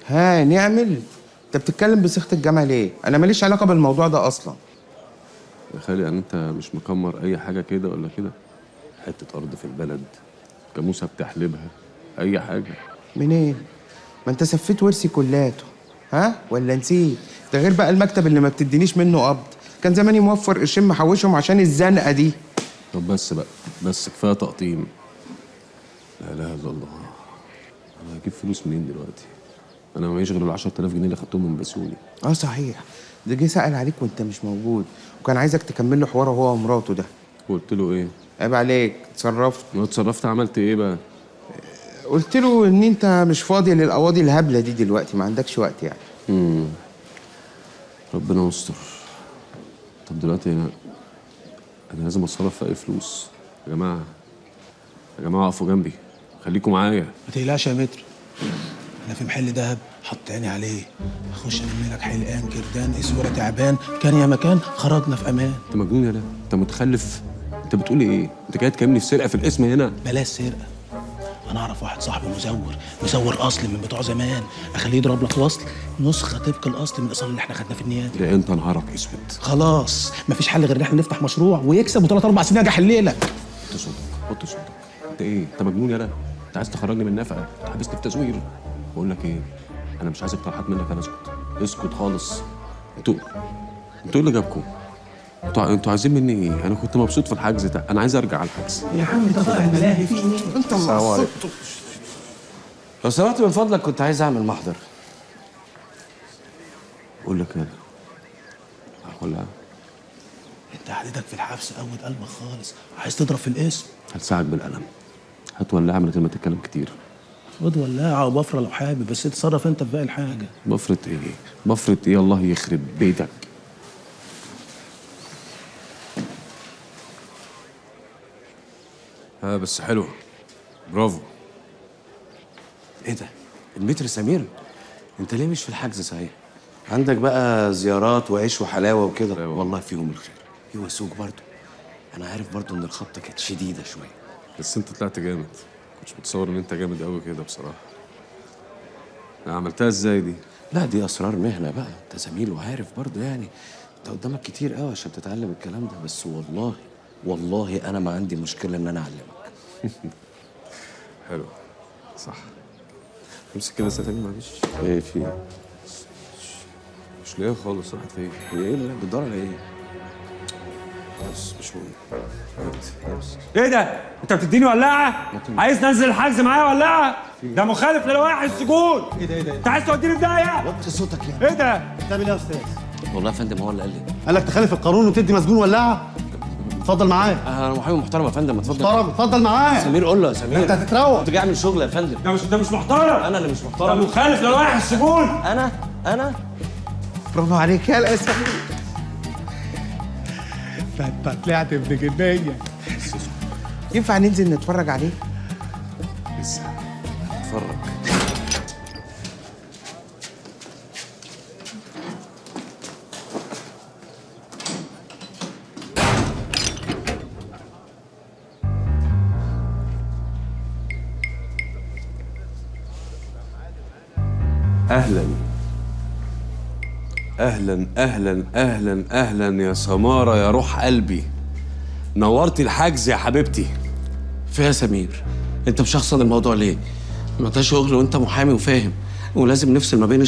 ها نعمل؟ انت بتتكلم بصيغه الجامعه ليه؟ انا ماليش علاقه بالموضوع ده اصلا. يا خالي يعني انت مش مكمر اي حاجه كده ولا كده؟ حته ارض في البلد، جاموسه بتحلبها، اي حاجه. منين؟ ما انت سفيت ورثي كلاته. ها ولا نسيت؟ ده غير بقى المكتب اللي ما بتدينيش منه قبض. كان زماني موفر قرشين محوشهم عشان الزنقه دي. طب بس بقى، بس كفايه تقطيم. لا اله الا الله. انا هجيب فلوس منين دلوقتي؟ انا معيش غير ال 10000 جنيه اللي خدتهم من بسوني. اه صحيح، ده جه سأل عليك وانت مش موجود، وكان عايزك تكمل له حواره هو ومراته ده. قلت له ايه؟ عيب عليك، اتصرفت. ما اتصرفت، عملت ايه بقى؟ قلت له ان انت مش فاضي للقواضي الهبله دي دلوقتي، ما عندكش وقت يعني. ربنا يستر. طب دلوقتي انا لازم اتصرف في اي فلوس. يا جماعه، يا جماعه اقفوا جنبي، خليكم معايا. ما تقلقش يا متر، انا في محل دهب حط عيني عليه. اخش الم لك حلقان كردان اسوره تعبان، كان يا مكان خرجنا في امان. انت مجنون يا ده؟ انت متخلف؟ انت بتقول ايه؟ انت جاي تكلمني في سرقه في الاسم هنا؟ بلاش سرقه، انا اعرف واحد صاحبي مزور اصلي من بتوع زمان، اخليه يضرب لك وصل نسخه طبق الاصل من الاصل اللي احنا خدناه في النيابه. ده انت نهارك اسود. خلاص مفيش حل غير ان احنا نفتح مشروع ويكسب وثلاث اربع سنين نجح الليله. حط صوتك، حط صوتك. انت ايه؟ انت مجنون يا ده؟ انت عايز تخرجني من نفقه، تحبسني في تزوير. بقول لك ايه؟ انا مش عايز اقتراحات منك، انا اسكت. اسكت خالص. انتوا اللي جابكم. انتوا عايزين مني ايه؟ انا كنت مبسوط في الحجز ده، انا عايز ارجع على الحجز. يا عم انت طالع الملاهي في ايه؟ انت مقصود. لو سمحت من فضلك كنت عايز اعمل محضر. بقول لك ايه؟ ولا انت قعدتك في الحبس قوت قلبك خالص، عايز تضرب في الاسم. هتساعد بالقلم. هات ولاعه من غير ما تتكلم كتير. خد ولاعه وبفره لو حابب، بس اتصرف انت في باقي الحاجه. بفرة ايه؟ بفرة ايه؟ الله يخرب بيتك. بس حلو، برافو. ايه ده؟ المتر سمير، انت ليه مش في الحجز صحيح؟ عندك بقى زيارات وعيش وحلاوه وكده. أيوة. والله فيهم الخير. يواسوك برضه. انا عارف برضه ان الخبطه كانت شديده شويه. بس انت طلعت جامد، كنتش متصور ان انت جامد قوي كده بصراحه. انا عملتها ازاي دي؟ لا دي اسرار مهنه بقى، انت زميل وعارف برضه يعني. انت قدامك كتير قوي عشان تتعلم الكلام ده، بس والله انا ما عندي مشكله ان انا اعلمك. حلو، صح. امسك كده تاني معلش. ايه في ايه؟ مش لاقيها خالص، راحت فين؟ ايه لا بتدور على ايه؟ بس مش مهم. ايه ده؟ انت بتديني ولاعه؟ عايز تنزل الحجز معايا ولاعه؟ ده مخالف للوائح السجون. ايه ده؟ انت عايز توديني في داهيه؟ وطي صوتك يعني. ايه ده؟ بتعمل ايه يا استاذ؟ والله يا فندم هو اللي قال لي. قال لك تخالف القانون وتدي مسجون ولاعه؟ اتفضل معايا. انا محامي محترم يا فندم، اتفضل. محترم، اتفضل معايا. سمير قول له يا سمير. انت هتتروق. كنت جاي اعمل شغل يا فندم. ده مش محترم. انا اللي مش ده محترم. مخالف لوائح السجون. انا برافو عليك يا سمير. فانت طلعت ابن جنيه. ينفع ننزل نتفرج عليه؟ لسه اتفرج. اهلا اهلا اهلا اهلا اهلا يا سماره يا روح قلبي، نورتي الحجز يا حبيبتي. فيها يا سمير، انت مشخصن الموضوع ليه؟ ما ده شغل وانت محامي وفاهم، ولازم نفصل ما بين